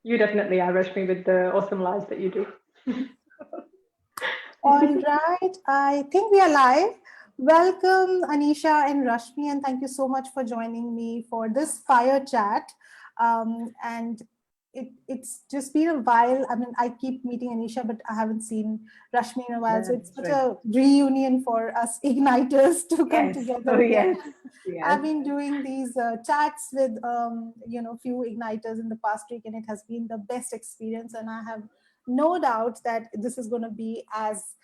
You definitely are, Rashmi, with the awesome lives that you do. All right, I think we are live. Welcome, Anisha and Rashmi, and thank you so much for joining me for this fire chat. And it's just been a while. I mean, I keep meeting Anisha, but I haven't seen Rashmi in a while. So it's That's such right. a reunion for us igniters to come Yes. together Oh, again. yes. Yes. I've been doing these chats with few igniters in the past week, and it has been the best experience. And I have no doubt that this is going to be as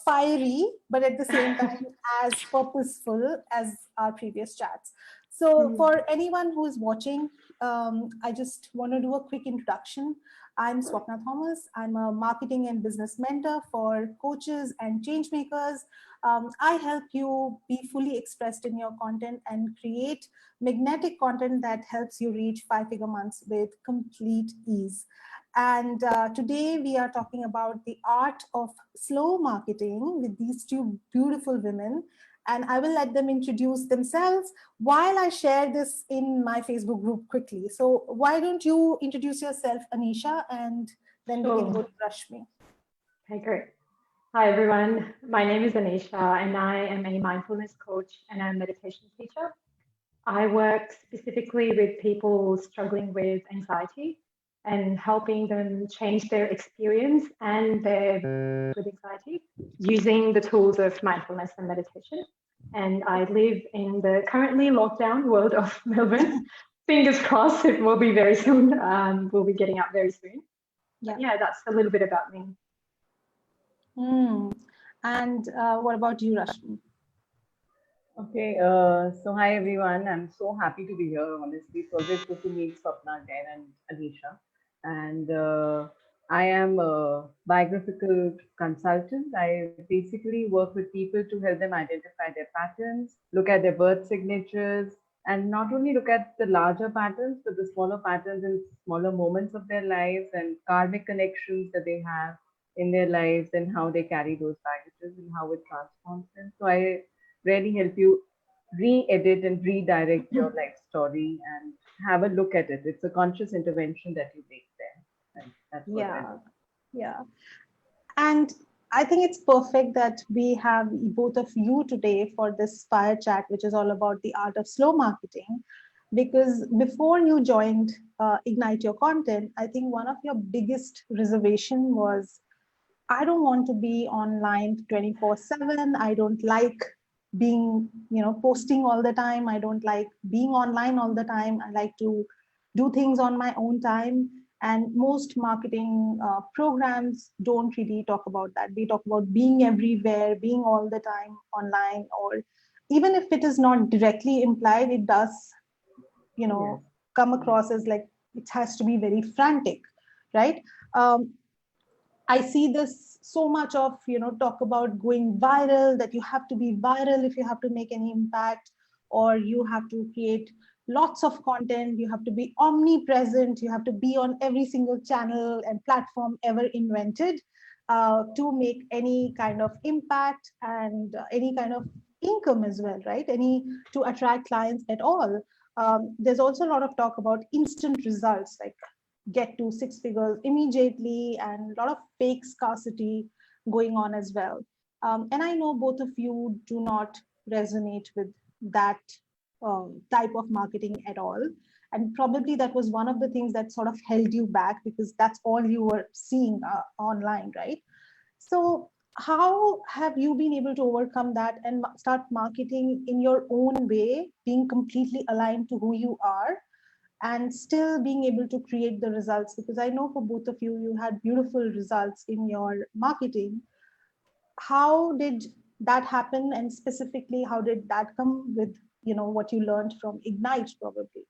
fiery, but at the same time as purposeful as our previous chats. So, for anyone who is watching, I just want to do a quick introduction. I'm Swapna Thomas. I'm a marketing and business mentor for coaches and change makers. I help you be fully expressed in your content and create magnetic content that helps you reach five-figure months with complete ease. And today we are talking about the art of slow marketing with these two beautiful women. And I will let them introduce themselves while I share this in my Facebook group quickly. So why don't you introduce yourself, Anisha, and then we can go Sure. to Rashmi. Okay, great. Hi, everyone. My name is Anisha, and I am a mindfulness coach and a meditation teacher. I work specifically with people struggling with anxiety and helping them change their experience and their with anxiety using the tools of mindfulness and meditation. And I live in the currently lockdown world of Melbourne. Fingers crossed, it will be very soon. We'll be getting out very soon. Yeah. But yeah, that's a little bit about me. And what about you, Rashmi? Okay. So, hi everyone. I'm so happy to be here. Honestly, it's always good to meet Swapna again and Anisha. And I am a biographical consultant. I basically work with people to help them identify their patterns, look at their birth signatures, and not only look at the larger patterns, but the smaller patterns in smaller moments of their lives and karmic connections that they have in their lives and how they carry those baggages and how it transforms them. So I really help you re-edit and redirect your life story and have a look at it. It's a conscious intervention that you make there. And that's what I Yeah, do. yeah. And I think it's perfect that we have both of you today for this fire chat, which is all about the art of slow marketing. Because before you joined Ignite Your Content, I think one of your biggest reservation was I don't want to be online 24/7. I don't like being, posting all the time. I don't like being online all the time. I like to do things on my own time. And most marketing programs don't really talk about that. They talk about being everywhere, being all the time online, or even if it is not directly implied, it does, you Yes. know, come Yes. across as like it has to be very frantic, right? Um, I see this so much of, talk about going viral, that you have to be viral if you have to make any impact, or you have to create lots of content, you have to be omnipresent, you have to be on every single channel and platform ever invented to make any kind of impact and any kind of income as well, right? Any to attract clients at all. There's also a lot of talk about instant results, like get to six figures immediately, and a lot of fake scarcity going on as well. And I know both of you do not resonate with that type of marketing at all. And probably that was one of the things that sort of held you back because that's all you were seeing online, right? So, how have you been able to overcome that and start marketing in your own way, being completely aligned to who you are? And still being able to create the results, because I know for both of you, you had beautiful results in your marketing. How did that happen, and specifically how did that come with what you learned from Ignite, probably?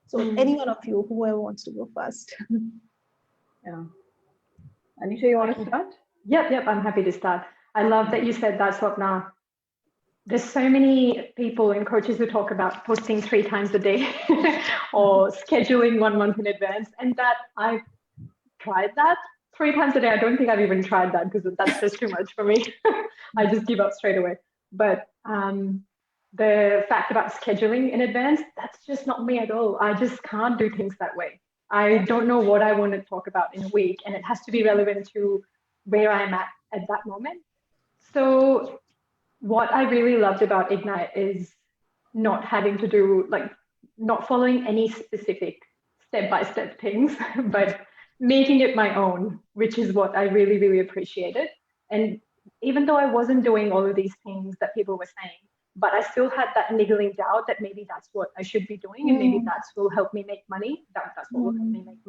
So Mm. any one of you, whoever wants to go first. Yeah. Anisha, you want to Okay. start? Yep, I'm happy to start. I love that you said that, Swapna. There's so many people and coaches who talk about posting 3 times a day or scheduling 1 month in advance. And that I've tried that 3 times a day. I don't think I've even tried that because that's just too much for me. I just give up straight away. But the fact about scheduling in advance, that's just not me at all. I just can't do things that way. I don't know what I want to talk about in a week, and it has to be relevant to where I'm at that moment. So what I really loved about Ignite is not having to do like not following any specific step-by-step things, but making it my own, which is what I really, really appreciated. And even though I wasn't doing all of these things that people were saying, but I still had that niggling doubt that maybe that's what I should be doing, and maybe that's will help me make money. That's what will help me make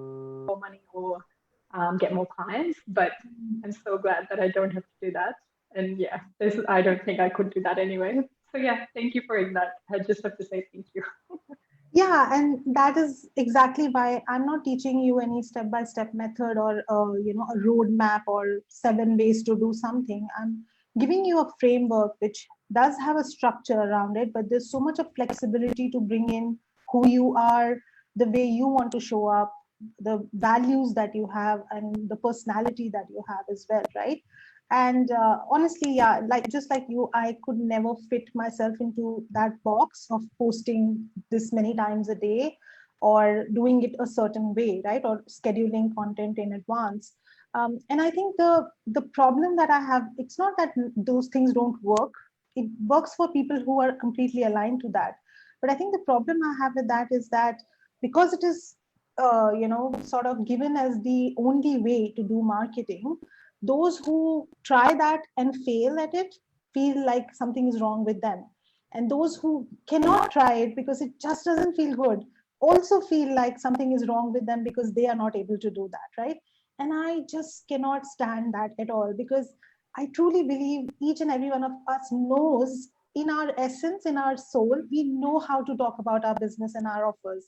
more money or get more clients. But I'm so glad that I don't have to do that. And yeah, I don't think I could do that anyway. So yeah, thank you for that. I just have to say thank you. Yeah, and that is exactly why I'm not teaching you any step-by-step method or a roadmap or 7 ways to do something. I'm giving you a framework which does have a structure around it, but there's so much of flexibility to bring in who you are, the way you want to show up, the values that you have, and the personality that you have as well, right? And honestly, yeah, like just like you, I could never fit myself into that box of posting this many times a day or doing it a certain way, right? Or scheduling content in advance. And I think the problem that I have, it's not that those things don't work. It works for people who are completely aligned to that. But I think the problem I have with that is that because it is sort of given as the only way to do marketing, those who try that and fail at it feel like something is wrong with them, and those who cannot try it because it just doesn't feel good also feel like something is wrong with them because they are not able to do that, right? And I just cannot stand that at all, because I truly believe each and every one of us knows in our essence, in our soul, we know how to talk about our business and our offers,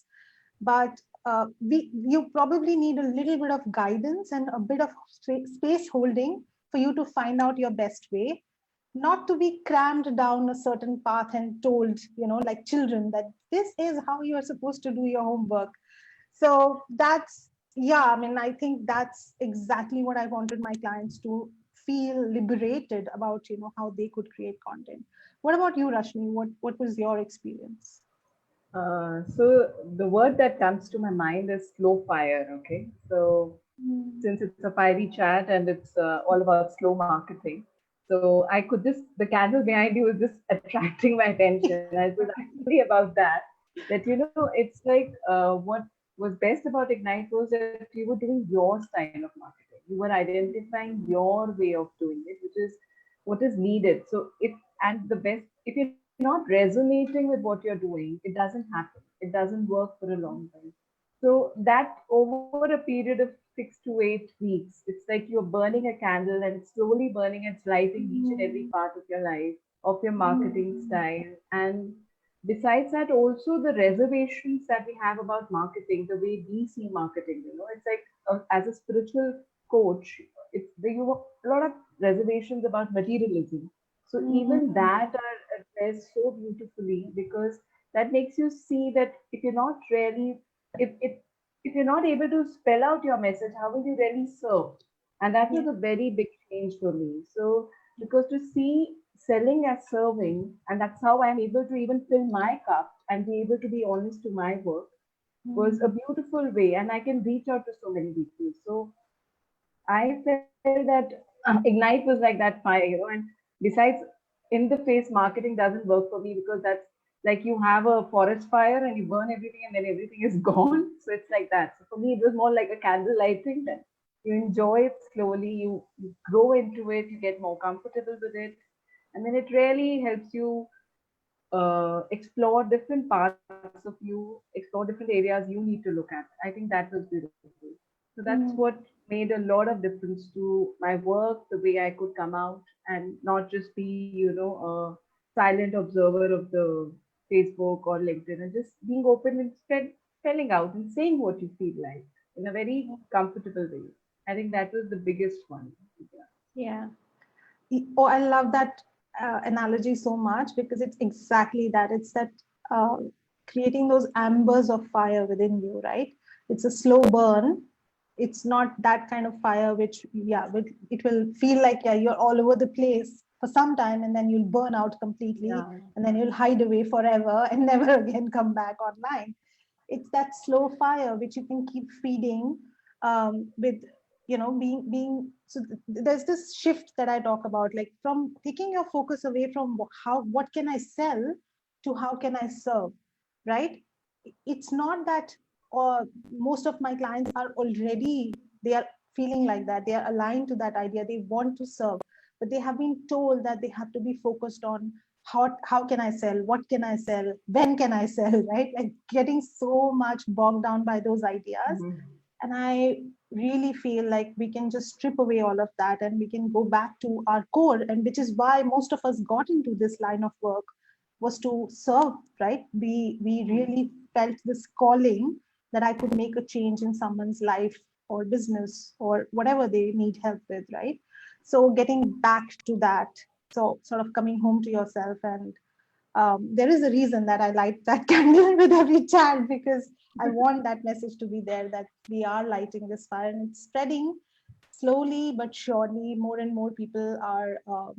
but you probably need a little bit of guidance and a bit of space holding for you to find out your best way, not to be crammed down a certain path and told, like children, that this is how you are supposed to do your homework. So that's, yeah, I mean, I think that's exactly what I wanted my clients to feel liberated about, how they could create content. What about you, Rashmi? What was your experience? So the word that comes to my mind is slow fire. Okay, so Mm. since it's a fiery chat and it's all about slow marketing, so I could just the candle behind you is just attracting my attention. And it was actually about that. That it's like what was best about Ignite was that you were doing your style of marketing. You were identifying your way of doing it, which is what is needed. So if you're not resonating with what you're doing, it doesn't happen. It doesn't work for a long time. So that over a period of 6 to 8 weeks, it's like you're burning a candle and it's slowly burning, it's lighting each and every Mm. part of your life, of your marketing style. And besides that, also the reservations that we have about marketing, the way we see marketing, it's like as a spiritual coach, you have a lot of reservations about materialism. So even Mm. that are addressed so beautifully, because that makes you see that if you're not really if you're not able to spell out your message, how will you really serve? And that was Yeah. a very big change for me. So because to see selling as serving, and that's how I'm able to even fill my cup and be able to be honest to my work, was a Mm. beautiful way, and I can reach out to so many people. So I felt that Ignite was like that fire, and besides, in the face marketing doesn't work for me, because that's like you have a forest fire and you burn everything and then everything is gone. So it's like that. So for me, it was more like a candle lighting that you enjoy it slowly, you grow into it, you get more comfortable with it, and then it really helps you explore different parts of you, explore different areas you need to look at. I think that was beautiful. So that's what Mm. made a lot of difference to my work, the way I could come out and not just be, a silent observer of the Facebook or LinkedIn, and just being open and spelling out and saying what you feel like in a very comfortable way. I think that was the biggest one. Yeah. Oh, I love that analogy so much, because it's exactly that. It's that uh, creating those ambers of fire within you, right? It's a slow burn. It's not that kind of fire which, yeah, it will feel like, yeah, you're all over the place for some time and then you'll burn out completely Yeah. and then you'll hide away forever and never again come back online. It's that slow fire which you can keep feeding with, being. So there's this shift that I talk about, like from taking your focus away from what can I sell to how can I serve, right? It's not that most of my clients are already, they are feeling like that, they are aligned to that idea, they want to serve, but they have been told that they have to be focused on how can I sell, what can I sell, when can I sell, right? Like getting so much bogged down by those ideas. Mhm. And I really feel like we can just strip away all of that and we can go back to our core, and which is why most of us got into this line of work, was to serve, right? We really felt this calling that I could make a change in someone's life or business or whatever they need help with, right? So getting back to that, so sort of coming home to yourself. And there is a reason that I light that candle with every child, because I want that message to be there, that we are lighting this fire and it's spreading slowly but surely. More and more people are,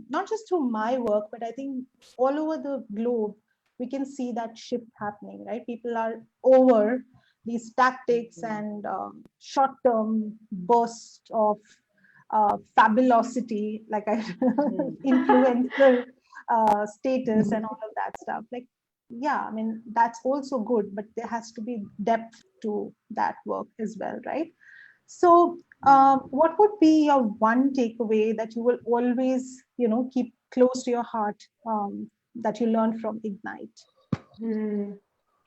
not just through my work, but I think all over the globe, we can see that shift happening, right? People are over these tactics and short-term bursts of fabulosity, like I Mhm. influencer status and all of that stuff. Like, yeah, I mean, that's also good, but there has to be depth to that work as well, right? So, what would be your one takeaway that you will always, keep close to your heart, that you learned from Ignite? Hmm.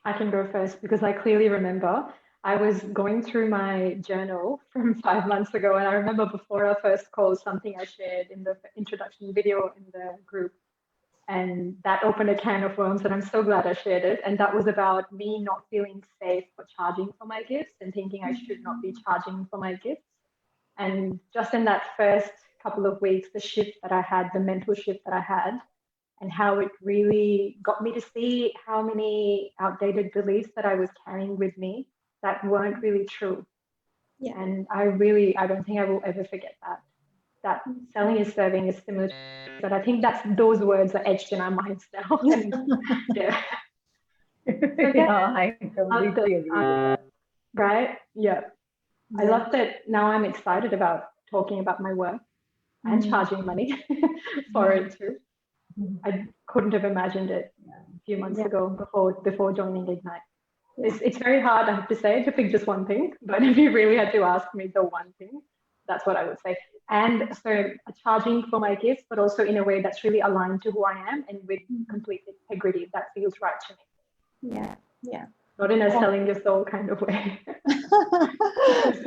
I can go first because I clearly remember I was going through my journal from 5 months ago, and I remember before our first call, something I shared in the introduction video in the group, and that opened a can of worms, and I'm so glad I shared it. And that was about me not feeling safe for charging for my gifts and thinking I should not be charging for my gifts. And just in that first couple of weeks, the shift that I had, the mental shift that I had, and how it really got me to see how many outdated beliefs that I was carrying with me that weren't really true. Yeah. And I don't think I will ever forget that. That selling is serving is similar to, but I think that's those words are etched in our minds now. And yeah, so yeah, Yeah, I I love completely that. agree with that. Right? Yeah, I Yeah. love that. Now I'm excited about talking about my work and Mm. charging money for it too. I couldn't have imagined it a few months Yeah. ago before joining Ignite. Yeah. It's very hard, I have to say, to pick just one thing. But if you really had to ask me the one thing, that's what I would say. And so charging for my gifts, but also in a way that's really aligned to who I am and with Mhm. complete integrity that feels right to me. Yeah. Yeah. Not in a Oh. selling your soul kind of way.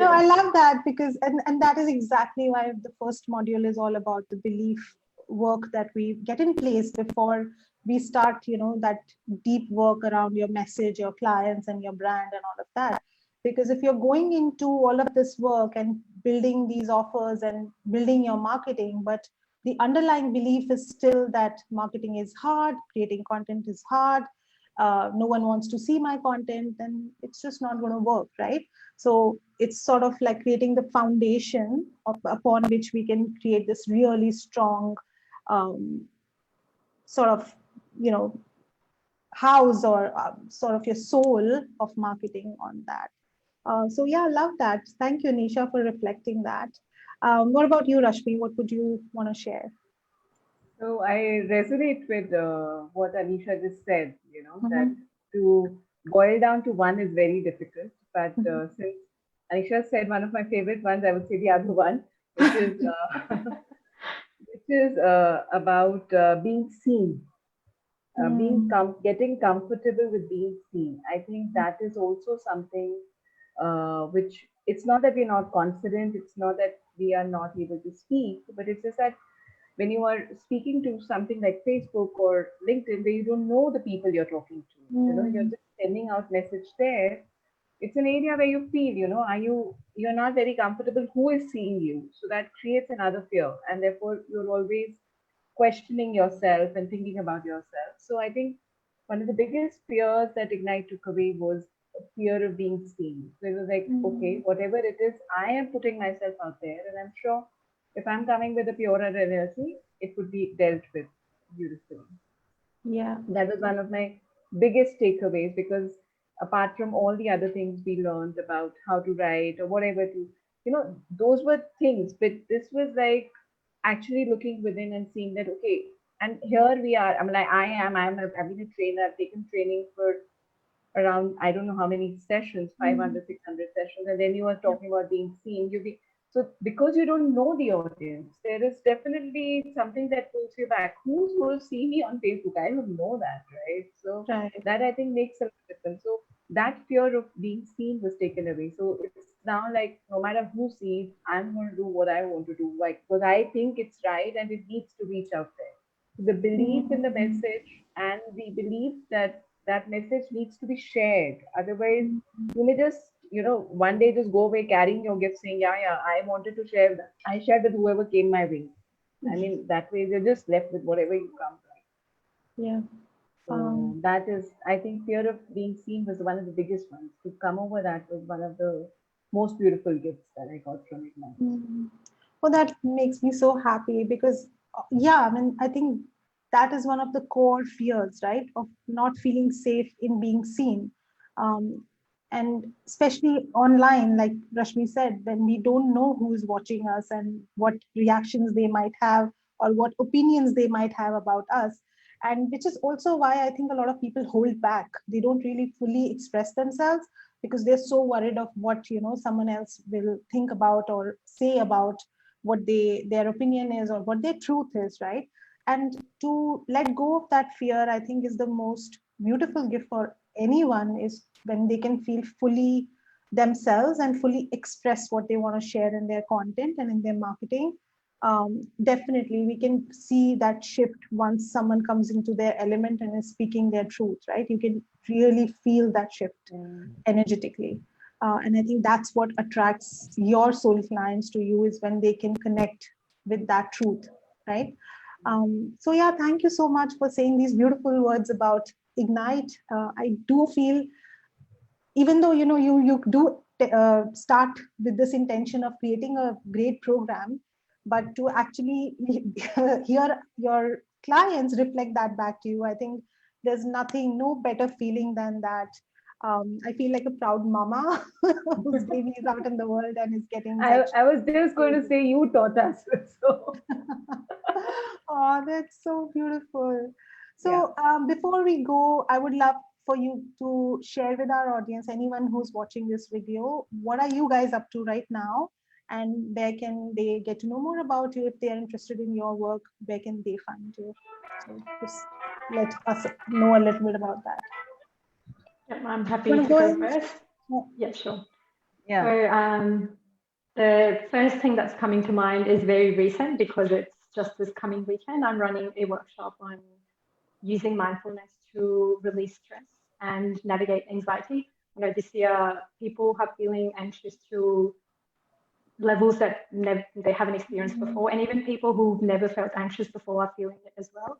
No, Yeah. I love that, because and that is exactly why the first module is all about the belief work that we get in place before we start, that deep work around your message, your clients and your brand and all of that. Because if you're going into all of this work and building these offers and building your marketing, but the underlying belief is still that marketing is hard, creating content is hard, no one wants to see my content, then it's just not going to work, right? So it's sort of like creating the foundation upon which we can create this really strong, um, sort of, you know house, or sort of your soul of marketing on that. So yeah, I love that. Thank you, Nisha, for reflecting that. What about you, Rashmi? What would you want to share? So I resonate with what Anisha just said, that Mhm. to boil down to one is very difficult. But Mhm. since Anisha said one of my favorite ones, I would say the other one, which is about being seen, Mm. getting comfortable with being seen. I think that is also something which, it's not that we're not confident, it's not that we are not able to speak, but it's just that when you are speaking to something like Facebook or LinkedIn, where you don't know the people you're talking to, you're Mm. just sending out message there. It's an area where you feel, you're not very comfortable who is seeing you. So that creates another fear. And therefore you're always questioning yourself and thinking about yourself. So I think one of the biggest fears that Ignite took away was a fear of being seen. So it was like, okay, Mm. whatever it is, I am putting myself out there, and I'm sure if I'm coming with a purer energy, it would be dealt with beautifully. Yeah. That was one of my biggest takeaways, because apart from all the other things we learned about how to write or whatever to, those were things. But this was like actually looking within and seeing that, okay, and here we are. I'm like, I've been a trainer. I've taken training for around, I don't know how many sessions, 500, 600 sessions. And then you are talking about being seen. So because you don't know the audience, there is definitely something that pulls you back. Who's going to see me on Facebook? I don't know that, right? So Right. that I think makes a difference. So that fear of being seen was taken away. So it's now like no matter who sees, I'm going to do what I want to do, like because I think it's right and it needs to reach out there. The belief in the Mhm. message and the belief that that message needs to be shared. Otherwise, you may just, one day just go away carrying your gift saying, yeah, yeah, I wanted to share that. I shared with whoever came my way. I mean, that way you're just left with whatever you come from. Yeah. So that is, I think, fear of being seen was one of the biggest ones. To come over that was one of the most beautiful gifts that I got from Ignite. Mhm. Well, that makes me so happy because, yeah, I mean, I think that is one of the core fears, right? Of not feeling safe in being seen. Um, and especially online, like Rashmi said, when we don't know who's watching us and what reactions they might have or what opinions they might have about us. And which is also why I think a lot of people hold back. They don't really fully express themselves because they're so worried of what someone else will think about or say about what their opinion is or what their truth is, right? And to let go of that fear, I think, is the most beautiful gift for anyone, is when they can feel fully themselves and fully express what they want to share in their content and in their marketing. Definitely we can see that shift once someone comes into their element and is speaking their truth, right? You can really feel that shift Mm. energetically. And I think that's what attracts your soul clients to you, is when they can connect with that truth, right? So yeah, thank you so much for saying these beautiful words about Ignite. I do feel, even though you do start with this intention of creating a great program, but to actually hear your clients reflect that back to you, I think there's nothing, no better feeling than that. I feel like a proud mama whose baby is out in the world and is getting such I was just going to say you taught us. So Oh, that's so beautiful. yeah. So, before we go, I would love for you to share with our audience, anyone who's watching this video, what are you guys up to right now? And where can they get to know more about you? If they are interested in your work, where can they find you? So, just let us know a little bit about that. Yep, I'm You happy want to to go go in? first. Yeah. Yeah, sure. Yeah. So the first thing that's coming to mind is very recent because it's just this coming weekend. I'm running a workshop on using mindfulness to release stress and navigate anxiety. This year people are feeling anxious to levels that they haven't experienced before, and even people who've never felt anxious before are feeling it as well.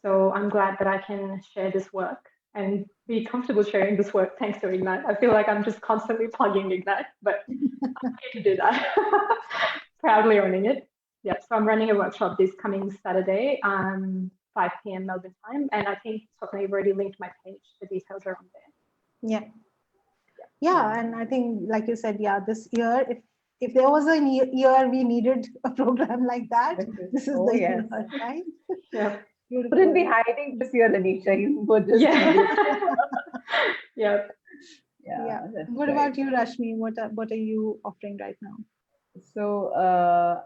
So I'm glad that I can share this work and be comfortable sharing this work thanks to Ignite. I feel like I'm just constantly plugging Ignite, but I'm here to do that. Proudly owning it. Yeah, so I'm running a workshop this coming Saturday, 5 p.m. Melbourne time, and I think Swapna, you've already linked my page. The details are on there. Yeah. Yeah, and I think, like you said, yeah, this year, if there was a year we needed a program like that, this is Oh the yes. year, right? Yeah. Couldn't be Beautiful. hiding this year, Anisha. You were just Yeah. needed. Yeah. Yeah. Yeah, that's What right. about you, Rashmi? What are you offering right now? So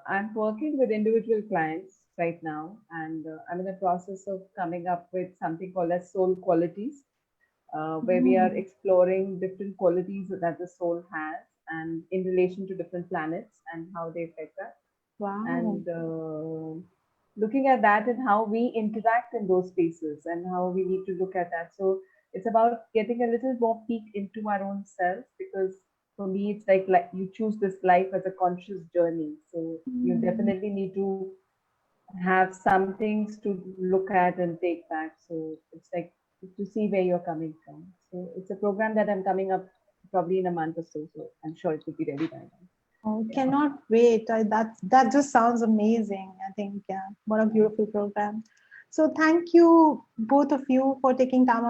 I'm working with individual clients right now, and I'm in the process of coming up with something called as soul qualities, where we are Mm, exploring different qualities that the soul has, and in relation to different planets and how they affect us, wow. and looking at that and how we interact in those spaces and how we need to look at that. So it's about getting a little more peek into our own self, because for me it's like you choose this life as a conscious journey, so you Mm, definitely need to have some things to look at and take back. So it's like to see where you're coming from. So it's a program that I'm coming up probably in a month or so, so I'm sure it will be ready by then. oh, Yeah. cannot wait. That just sounds amazing. I think, yeah, what a beautiful program. So thank you both of you for taking time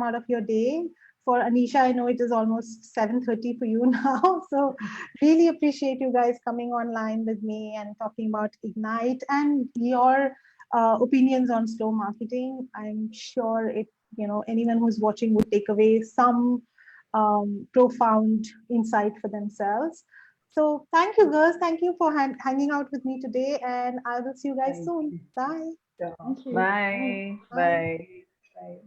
out of your day For Anisha, I know it is almost 7:30 for you now. So really appreciate you guys coming online with me and talking about Ignite and your opinions on slow marketing. I'm sure it, anyone who's watching would take away some profound insight for themselves. So thank you, girls. Thank you for hanging out with me today, and I will see you guys Thank soon. you. Bye. Sure. Thank you. Bye. Bye. Bye. Bye.